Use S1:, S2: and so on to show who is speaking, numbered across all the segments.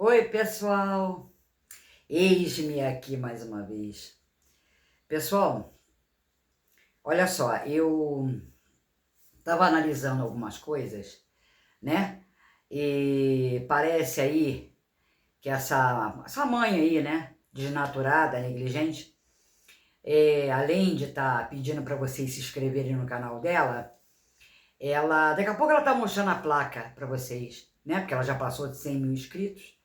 S1: Oi, pessoal! Eis-me aqui mais uma vez. Pessoal, olha só, eu estava analisando algumas coisas, né? E parece aí que essa mãe aí, né? Desnaturada, negligente, além de estar pedindo para vocês se inscreverem no canal dela, daqui a pouco ela tá mostrando a placa para vocês, né? Porque ela já passou de 100 mil inscritos.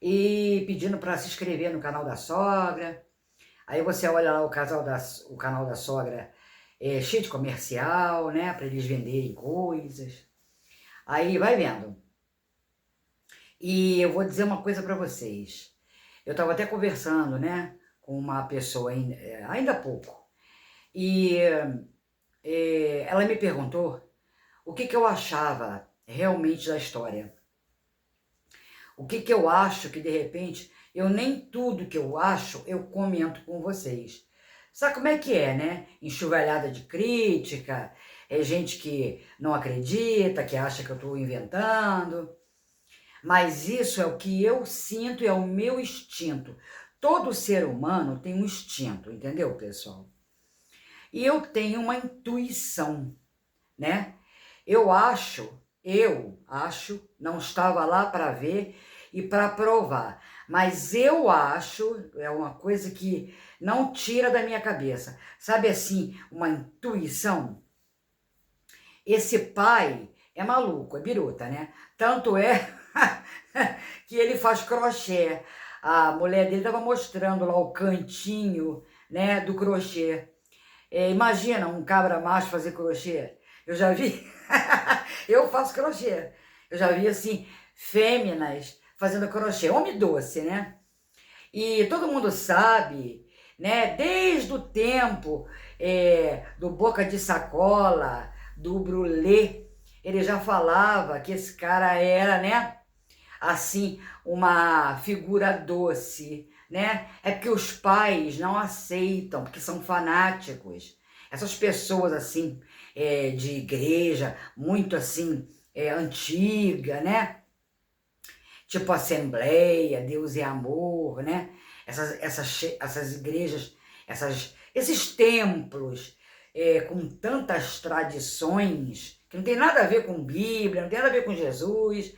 S1: E pedindo para se inscrever no canal da sogra. Aí você olha lá o canal da sogra cheio de comercial, né? Para eles venderem coisas. Aí vai vendo. E eu vou dizer uma coisa para vocês. Eu estava até conversando, né? Com uma pessoa ainda há pouco. E ela me perguntou o que eu achava realmente da história. O que eu acho que, de repente, nem tudo que eu acho, eu comento com vocês. Sabe como é que é, né? Enxovalhada de crítica, gente que não acredita, que acha que eu estou inventando. Mas isso é o que eu sinto e é o meu instinto. Todo ser humano tem um instinto, entendeu, pessoal? E eu tenho uma intuição, né? Eu acho, não estava lá para ver e para provar, mas eu acho, é uma coisa que não tira da minha cabeça, sabe assim, uma intuição? Esse pai é maluco, é biruta, né? Tanto é que ele faz crochê. A mulher dele estava mostrando lá o cantinho, né, do crochê. Imagina um cabra macho fazer crochê. Eu já vi, eu faço crochê. Eu já vi, assim, fêmeas fazendo crochê. Homem doce, né? E todo mundo sabe, né? Desde o tempo do Boca de Sacola, do Brulé, ele já falava que esse cara era, né? Assim, uma figura doce, né? É porque os pais não aceitam, porque são fanáticos. Essas pessoas, assim, de igreja, muito assim, antiga, né? Tipo Assembleia, Deus é Amor, né? Essas igrejas, esses templos com tantas tradições, que não tem nada a ver com Bíblia, não tem nada a ver com Jesus.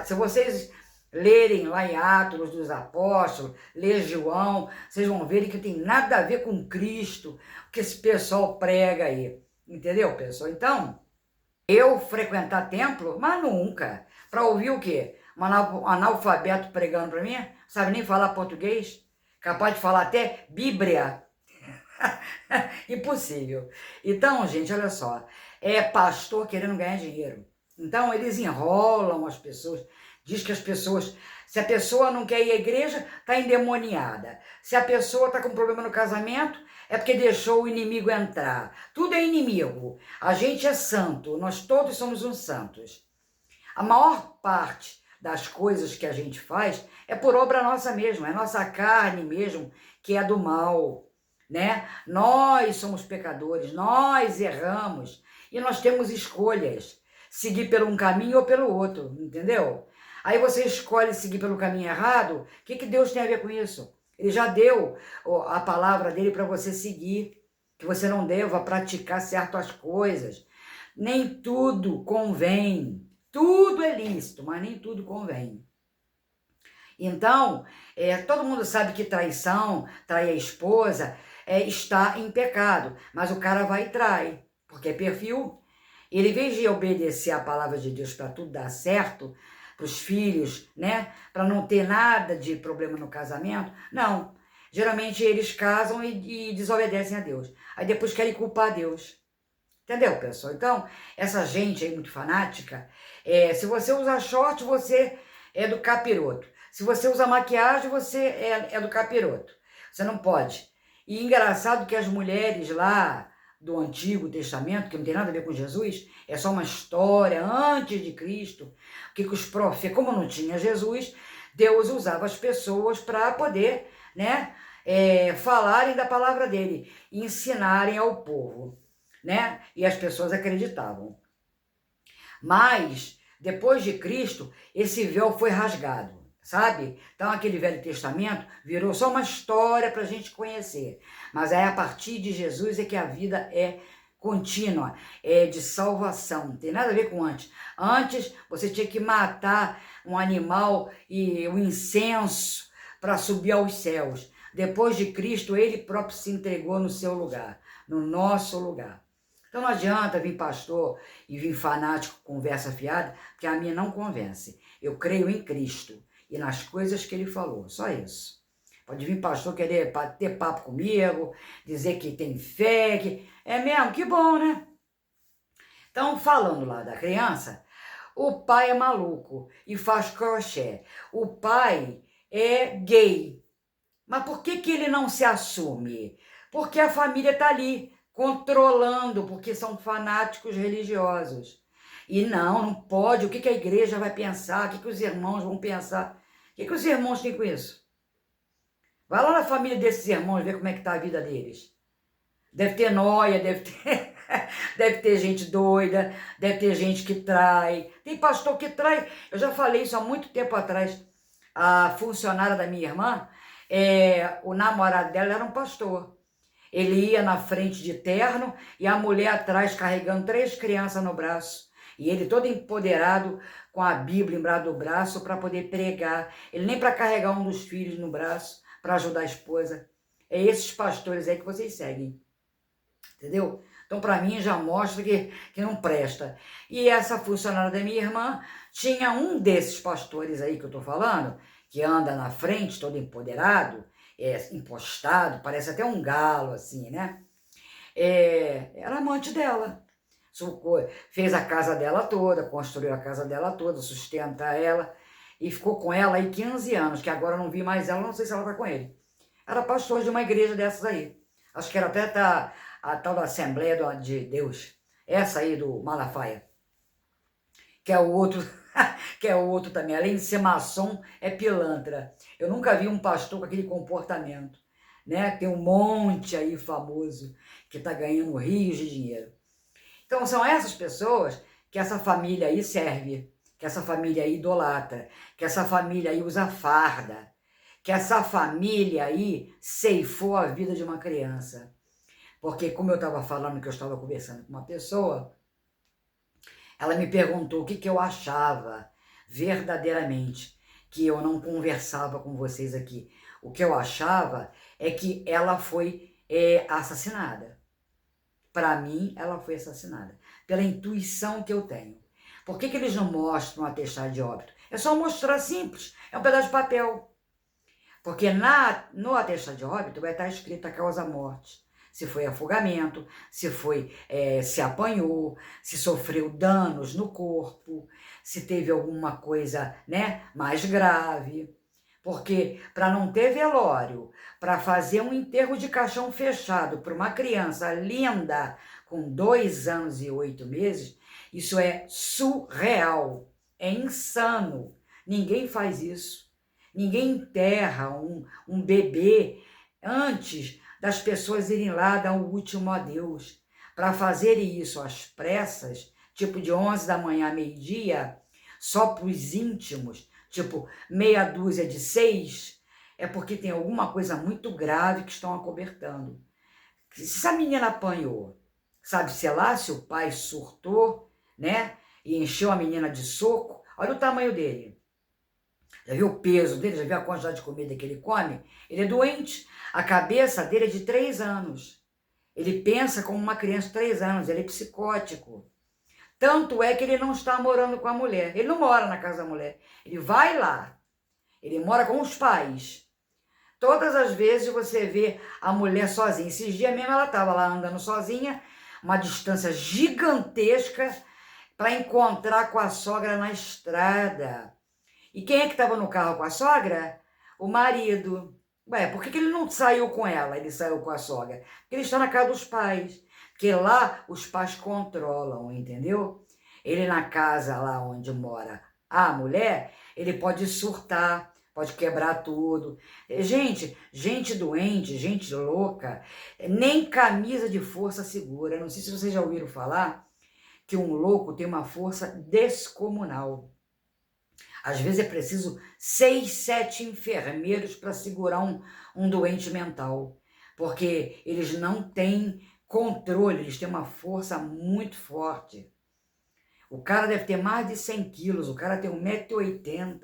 S1: Se vocês lerem lá em Atos dos Apóstolos, ler João, vocês vão ver que não tem nada a ver com Cristo, o que esse pessoal prega aí. Entendeu, pessoal? Então, eu frequentar templo, mas nunca. Para ouvir o quê? Um analfabeto pregando para mim? Sabe nem falar português? Capaz de falar até Bíblia? Impossível. Então, gente, olha só. É pastor querendo ganhar dinheiro. Então, eles enrolam as pessoas. Diz que as pessoas... Se a pessoa não quer ir à igreja, está endemoniada. Se a pessoa está com problema no casamento, é porque deixou o inimigo entrar. Tudo é inimigo. A gente é santo. Nós todos somos uns santos. A maior parte das coisas que a gente faz é por obra nossa mesmo. É nossa carne mesmo que é do mal, né? Nós somos pecadores, nós erramos e nós temos escolhas, seguir por um caminho ou pelo outro, entendeu? Aí você escolhe seguir pelo caminho errado, o que Deus tem a ver com isso? Ele já deu a palavra dele para você seguir, que você não deva praticar certas coisas. Nem tudo convém, tudo é lícito, mas nem tudo convém. Então, todo mundo sabe que traição, trair a esposa, está em pecado. Mas o cara vai e trai, porque é perfil. Ele, em vez de obedecer a palavra de Deus para tudo dar certo, para os filhos, né? Para não ter nada de problema no casamento, não. Geralmente eles casam e desobedecem a Deus. Aí depois querem culpar a Deus. Entendeu, pessoal? Então, essa gente aí muito fanática, se você usa short, você é do capiroto. Se você usa maquiagem, você é do capiroto. Você não pode. E engraçado que as mulheres lá do Antigo Testamento, que não tem nada a ver com Jesus, é só uma história antes de Cristo, que os profetas, como não tinha Jesus, Deus usava as pessoas para poder, né, falarem da palavra dele, ensinarem ao povo, né? E as pessoas acreditavam. Mas, depois de Cristo, esse véu foi rasgado. sabe? Então aquele Velho Testamento virou só uma história para a gente conhecer. Mas aí a partir de Jesus é que a vida é contínua, é de salvação, não tem nada a ver com antes. Antes você tinha que matar um animal e o incenso para subir aos céus. Depois de Cristo, ele próprio se entregou no seu lugar, no nosso lugar. Então não adianta vir pastor e vir fanático, conversa fiada, porque a minha não convence. Eu creio em Cristo e nas coisas que ele falou, só isso. Pode vir pastor querer ter papo comigo, dizer que tem fé, que... É mesmo, que bom, né? Então, falando lá da criança, o pai é maluco e faz crochê. O pai é gay. Mas por que ele não se assume? Porque a família está ali, controlando, porque são fanáticos religiosos. E não pode. O que a igreja vai pensar? O que os irmãos vão pensar? O que os irmãos têm com isso? Vai lá na família desses irmãos ver como é que está a vida deles. Deve ter nóia, deve ter gente doida, deve ter gente que trai. Tem pastor que trai. Eu já falei isso há muito tempo atrás. A funcionária da minha irmã, o namorado dela era um pastor. Ele ia na frente de terno e a mulher atrás carregando 3 crianças no braço. E ele todo empoderado com a Bíblia embaixo do braço para poder pregar. Ele nem para carregar um dos filhos no braço para ajudar a esposa. É esses pastores aí que vocês seguem. Entendeu? Então, para mim, já mostra que não presta. E essa funcionária da minha irmã tinha um desses pastores aí que eu tô falando, que anda na frente, todo empoderado, impostado, parece até um galo, assim, né? Era amante dela. Fez a casa dela toda, construiu a casa dela toda, sustenta ela, e ficou com ela aí 15 anos, que agora eu não vi mais ela, não sei se ela tá com ele. Era pastor de uma igreja dessas aí. Acho que era até a tal da Assembleia de Deus. Essa aí do Malafaia. Que é o outro, que é o outro também. Além de ser maçom, é pilantra. Eu nunca vi um pastor com aquele comportamento. Né? Tem um monte aí famoso que está ganhando rios de dinheiro. Então são essas pessoas que essa família aí serve, que essa família aí idolatra, que essa família aí usa farda, que essa família aí ceifou a vida de uma criança. Porque, como eu estava falando, que eu estava conversando com uma pessoa, ela me perguntou o que eu achava verdadeiramente, que eu não conversava com vocês aqui. O que eu achava é que ela foi assassinada. Para mim, ela foi assassinada. Pela intuição que eu tenho. Por que eles não mostram o atestado de óbito? É só mostrar simples. É um pedaço de papel. Porque no atestado de óbito vai estar escrito a causa-morte. Se foi afogamento, se apanhou, se sofreu danos no corpo, se teve alguma coisa, né, mais grave. Porque para não ter velório, para fazer um enterro de caixão fechado para uma criança linda com 2 anos e 8 meses, isso é surreal, é insano. Ninguém faz isso. Ninguém enterra um bebê antes das pessoas irem lá dar o último adeus. Para fazer isso às pressas, tipo de 11 da manhã a meio-dia, só para os íntimos, tipo meia dúzia de 6, é porque tem alguma coisa muito grave que estão acobertando. Se essa menina apanhou, sabe-se lá se o pai surtou, né, e encheu a menina de soco, olha o tamanho dele. Já viu o peso dele? Já viu a quantidade de comida que ele come? Ele é doente. A cabeça dele é de 3 anos. Ele pensa como uma criança de 3 anos. Ele é psicótico. Tanto é que ele não está morando com a mulher. Ele não mora na casa da mulher. Ele vai lá. Ele mora com os pais. Todas as vezes você vê a mulher sozinha. Esses dias mesmo ela estava lá andando sozinha, uma distância gigantesca, para encontrar com a sogra na estrada. E quem é que estava no carro com a sogra? O marido. Ué, por que ele não saiu com ela? Ele saiu com a sogra. Porque ele está na casa dos pais. Porque lá os pais controlam, entendeu? Ele na casa lá onde mora a mulher, ele pode surtar, pode quebrar tudo. Gente doente, gente louca, nem camisa de força segura. Não sei se vocês já ouviram falar que um louco tem uma força descomunal. Às vezes é preciso 6, 7 enfermeiros para segurar um doente mental, porque eles não têm controle, eles têm uma força muito forte. O cara deve ter mais de 100 quilos, o cara tem 1,80 m.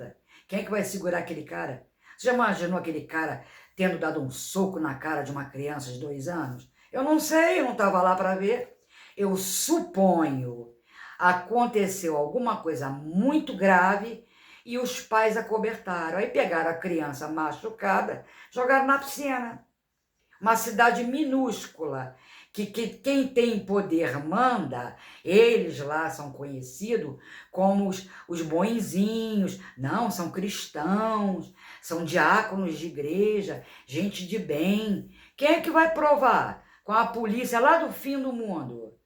S1: Quem é que vai segurar aquele cara? Você já imaginou aquele cara tendo dado um soco na cara de uma criança de 2 anos? Eu não sei, eu não estava lá para ver. Eu suponho aconteceu alguma coisa muito grave e os pais acobertaram. Aí pegaram a criança machucada, jogaram na piscina. Uma cidade minúscula, que quem tem poder manda, eles lá são conhecidos como os bonzinhos, não, são cristãos, são diáconos de igreja, gente de bem. Quem é que vai provar? Com a polícia lá do fim do mundo.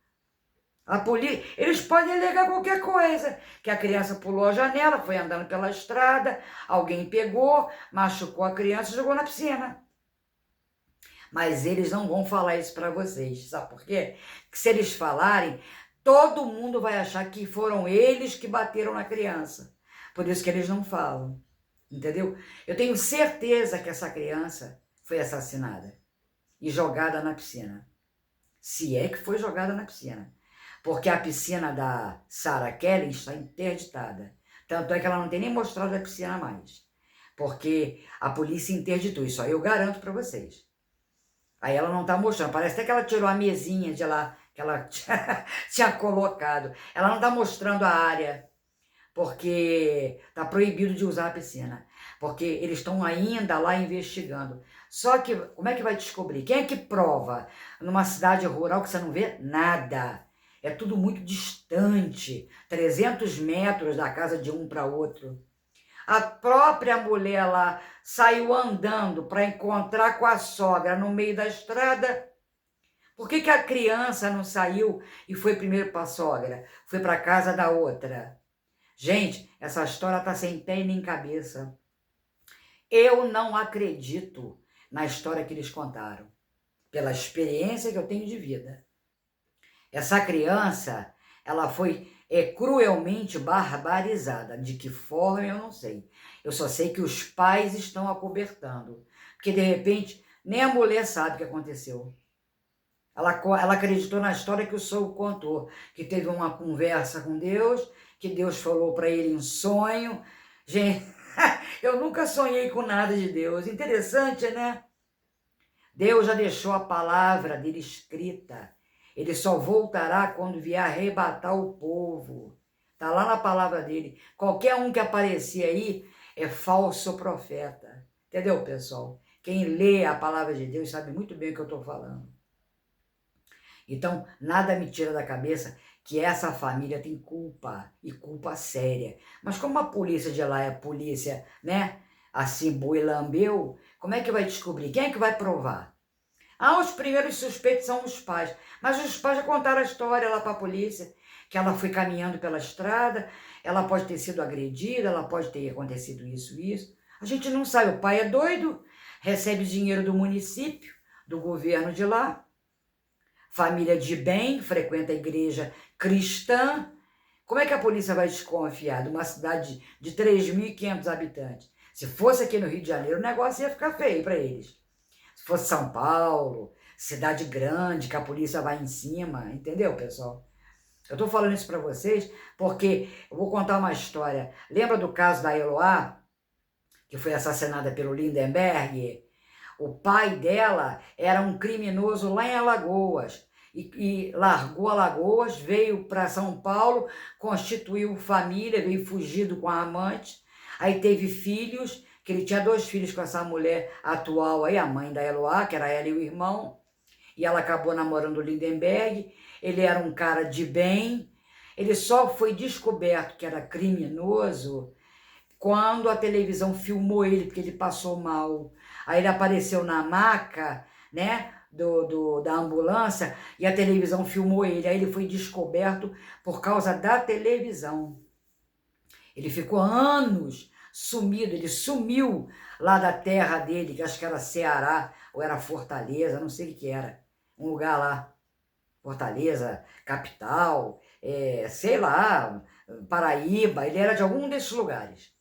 S1: A polícia, eles podem alegar qualquer coisa, que a criança pulou a janela, foi andando pela estrada, alguém pegou, machucou a criança e jogou na piscina. Mas eles não vão falar isso para vocês, sabe por quê? Porque se eles falarem, todo mundo vai achar que foram eles que bateram na criança. Por isso que eles não falam, entendeu? Eu tenho certeza que essa criança foi assassinada e jogada na piscina. Se é que foi jogada na piscina. Porque a piscina da Sarah Kelly está interditada. Tanto é que ela não tem nem mostrado a piscina mais. Porque a polícia interditou, isso aí eu garanto para vocês. Aí ela não está mostrando, parece até que ela tirou a mesinha de lá, que ela tinha colocado. Ela não está mostrando a área, porque está proibido de usar a piscina. Porque eles estão ainda lá investigando. Só que, como é que vai descobrir? Quem é que prova numa cidade rural que você não vê nada? É tudo muito distante, 300 metros da casa de um para outro. A própria mulher lá saiu andando para encontrar com a sogra no meio da estrada. Por que a criança não saiu e foi primeiro para a sogra? Foi para a casa da outra. Gente, essa história está sem pé nem cabeça. Eu não acredito na história que eles contaram, pela experiência que eu tenho de vida. Essa criança, ela foi cruelmente barbarizada. De que forma, eu não sei. Eu só sei que os pais estão acobertando. Porque, de repente, nem a mulher sabe o que aconteceu. Ela acreditou na história que o sogro contou, que teve uma conversa com Deus, que Deus falou para ele em sonho. Gente, eu nunca sonhei com nada de Deus. Interessante, né? Deus já deixou a palavra dele escrita. Ele só voltará quando vier arrebatar o povo. Está lá na palavra dele. Qualquer um que aparecer aí é falso profeta. Entendeu, pessoal? Quem lê a palavra de Deus sabe muito bem o que eu estou falando. Então, nada me tira da cabeça que essa família tem culpa, e culpa séria. Mas como a polícia de lá é polícia, né? Assim, boi lambeu, como é que vai descobrir? Quem é que vai provar? Os primeiros suspeitos são os pais. Mas os pais já contaram a história lá para a polícia, que ela foi caminhando pela estrada, ela pode ter sido agredida, ela pode ter acontecido isso. A gente não sabe, o pai é doido, recebe dinheiro do município, do governo de lá, família de bem, frequenta a igreja cristã. Como é que a polícia vai desconfiar de uma cidade de 3.500 habitantes? Se fosse aqui no Rio de Janeiro, o negócio ia ficar feio para eles. Se fosse São Paulo, cidade grande, que a polícia vai em cima, entendeu, pessoal? Eu estou falando isso para vocês porque eu vou contar uma história. Lembra do caso da Eloá, que foi assassinada pelo Lindenberg? O pai dela era um criminoso lá em Alagoas e largou Alagoas, veio para São Paulo, constituiu família, veio fugido com a amante, aí teve filhos, que ele tinha 2 filhos com essa mulher atual aí, a mãe da Eloá, que era ela e o irmão, e ela acabou namorando o Lindenberg. Ele era um cara de bem, ele só foi descoberto que era criminoso quando a televisão filmou ele, porque ele passou mal. Aí ele apareceu na maca, né, da ambulância, e a televisão filmou ele. Aí ele foi descoberto por causa da televisão. Ele ficou anos sumido, ele sumiu lá da terra dele, que acho que era Ceará, ou era Fortaleza, não sei o que era. Um lugar lá, Fortaleza, capital, sei lá, Paraíba, ele era de algum desses lugares.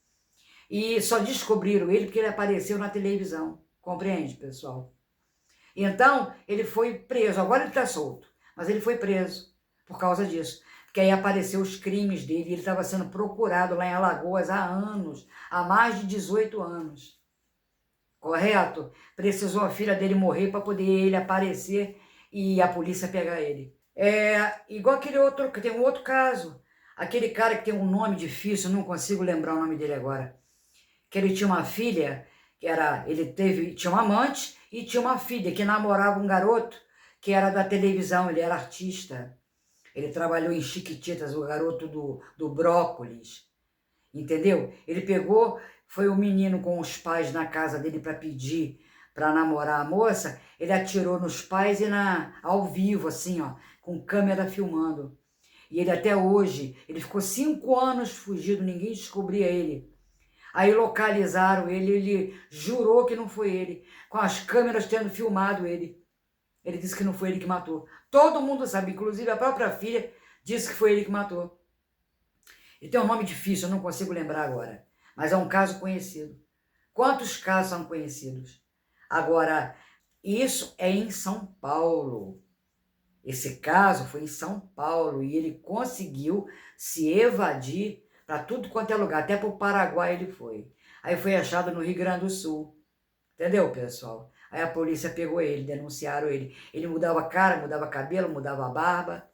S1: E só descobriram ele porque ele apareceu na televisão. Compreende, pessoal? Então, ele foi preso. Agora ele está solto, mas ele foi preso por causa disso. Porque aí apareceu os crimes dele e ele estava sendo procurado lá em Alagoas há anos, há mais de 18 anos. Correto? Precisou a filha dele morrer para poder ele aparecer e a polícia pegar ele. É igual aquele outro, que tem um outro caso. Aquele cara que tem um nome difícil, não consigo lembrar o nome dele agora. Que ele tinha uma filha, tinha um amante e tinha uma filha que namorava um garoto que era da televisão, ele era artista. Ele trabalhou em Chiquititas, o garoto do Brócolis, entendeu? Ele pegou, foi o menino com os pais na casa dele para pedir para namorar a moça, ele atirou nos pais e ao vivo, assim, ó, com câmera filmando. E ele até hoje, ele ficou 5 anos fugido, ninguém descobria ele. Aí localizaram ele, ele jurou que não foi ele, com as câmeras tendo filmado ele. Ele disse que não foi ele que matou. Todo mundo sabe, inclusive a própria filha disse que foi ele que matou. Ele tem um nome difícil, eu não consigo lembrar agora, mas é um caso conhecido. Quantos casos são conhecidos? Agora, isso é em São Paulo. Esse caso foi em São Paulo e ele conseguiu se evadir para tudo quanto é lugar, até para o Paraguai ele foi. Aí foi achado no Rio Grande do Sul, entendeu, pessoal? Aí a polícia pegou ele, denunciaram ele. Ele mudava a cara, mudava cabelo, mudava a barba.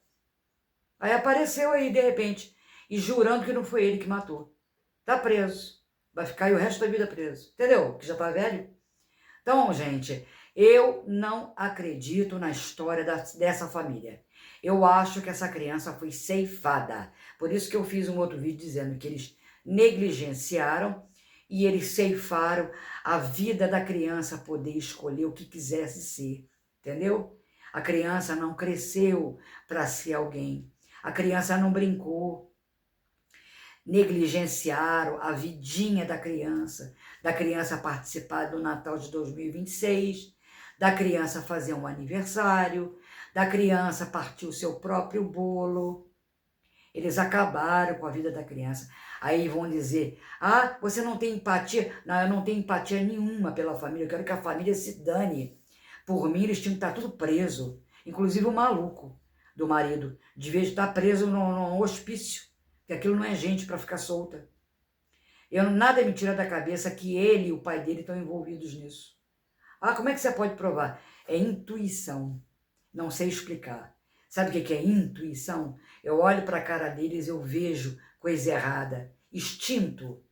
S1: Aí apareceu aí, de repente, e jurando que não foi ele que matou. Tá preso. Vai ficar aí o resto da vida preso. Entendeu? Que já tá velho. Então, gente, eu não acredito na história dessa família. Eu acho que essa criança foi ceifada. Por isso que eu fiz um outro vídeo dizendo que eles negligenciaram e eles ceifaram a vida da criança poder escolher o que quisesse ser. Entendeu? A criança não cresceu para ser alguém. A criança não brincou. Negligenciaram a vidinha da criança participar do Natal de 2026, da criança fazer um aniversário, da criança partir o seu próprio bolo. Eles acabaram com a vida da criança. Aí vão dizer, ah, você não tem empatia? Não, eu não tenho empatia nenhuma pela família, eu quero que a família se dane. Por mim, eles tinham que estar tudo preso, inclusive o maluco do marido, devia estar preso num hospício, que aquilo não é gente para ficar solta. Nada me tira da cabeça que ele e o pai dele estão envolvidos nisso. Ah, como é que você pode provar? É intuição. Não sei explicar. Sabe o que é intuição? Eu olho para a cara deles, eu vejo coisa errada. Instinto.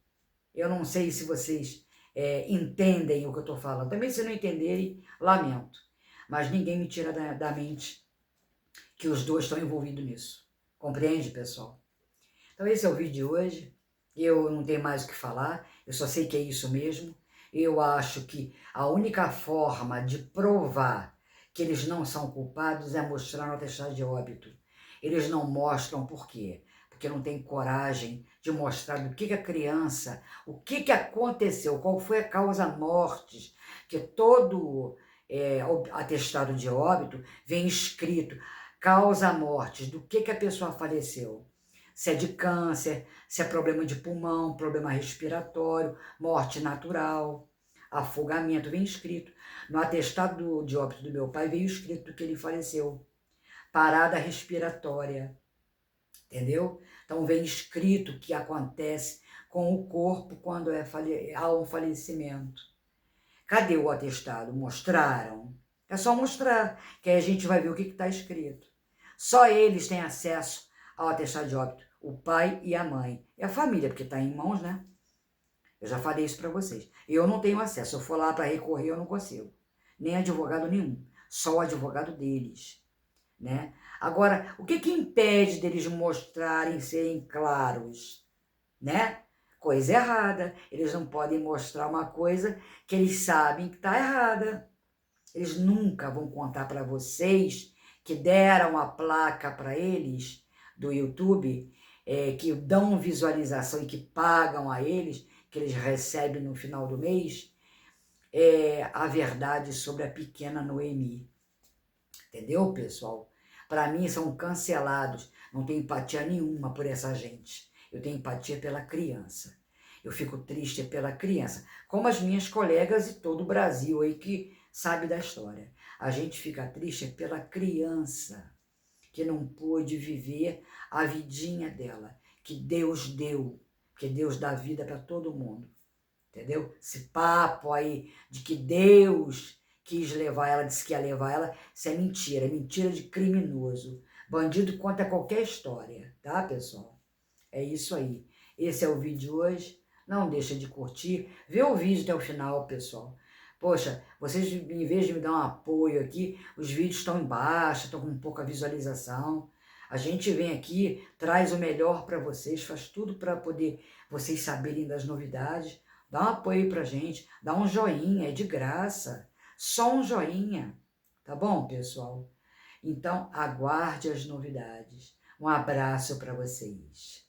S1: Eu não sei se vocês entendem o que eu estou falando. Também se não entenderem, lamento. Mas ninguém me tira da mente que os dois estão envolvidos nisso. Compreende, pessoal? Então esse é o vídeo de hoje. Eu não tenho mais o que falar. Eu só sei que é isso mesmo. Eu acho que a única forma de provar que eles não são culpados é mostrar no atestado de óbito. Eles não mostram por quê? Porque não tem coragem de mostrar do que a criança, o que aconteceu, qual foi a causa mortes, que todo atestado de óbito vem escrito causa mortes, do que a pessoa faleceu. Se é de câncer, se é problema de pulmão, problema respiratório, morte natural, afogamento, vem escrito. No atestado de óbito do meu pai veio escrito que ele faleceu. Parada respiratória, entendeu? Então vem escrito o que acontece com o corpo quando há um falecimento. Cadê o atestado? Mostraram? É só mostrar, que aí a gente vai ver o que está escrito. Só eles têm acesso ao atestado de óbito, o pai e a mãe. É a família, porque está em mãos, né? Eu já falei isso para vocês. Eu não tenho acesso. Se eu for lá para recorrer, eu não consigo. Nem advogado nenhum. Só o advogado deles, né? Agora, o que impede deles mostrarem, serem claros, né? Coisa errada. Eles não podem mostrar uma coisa que eles sabem que está errada. Eles nunca vão contar para vocês que deram a placa para eles do YouTube, que dão visualização e que pagam a eles, que eles recebem no final do mês, a verdade sobre a pequena Noemi. Entendeu, pessoal? Para mim são cancelados. Não tenho empatia nenhuma por essa gente. Eu tenho empatia pela criança. Eu fico triste pela criança, como as minhas colegas e todo o Brasil aí que sabe da história. A gente fica triste pela criança que não pôde viver a vidinha dela, que Deus deu, que Deus dá vida para todo mundo, entendeu? Esse papo aí de que Deus quis levar ela, disse que ia levar ela, isso é mentira de criminoso. Bandido conta qualquer história, tá, pessoal? É isso aí. Esse é o vídeo de hoje. Não deixa de curtir. Vê o vídeo até o final, pessoal. Poxa, vocês, em vez de me dar um apoio aqui, os vídeos estão embaixo, estão com pouca visualização. A gente vem aqui, traz o melhor para vocês, faz tudo para poder vocês saberem das novidades. Dá um apoio pra gente, dá um joinha, é de graça. Só um joinha, tá bom, pessoal? Então, aguarde as novidades. Um abraço para vocês.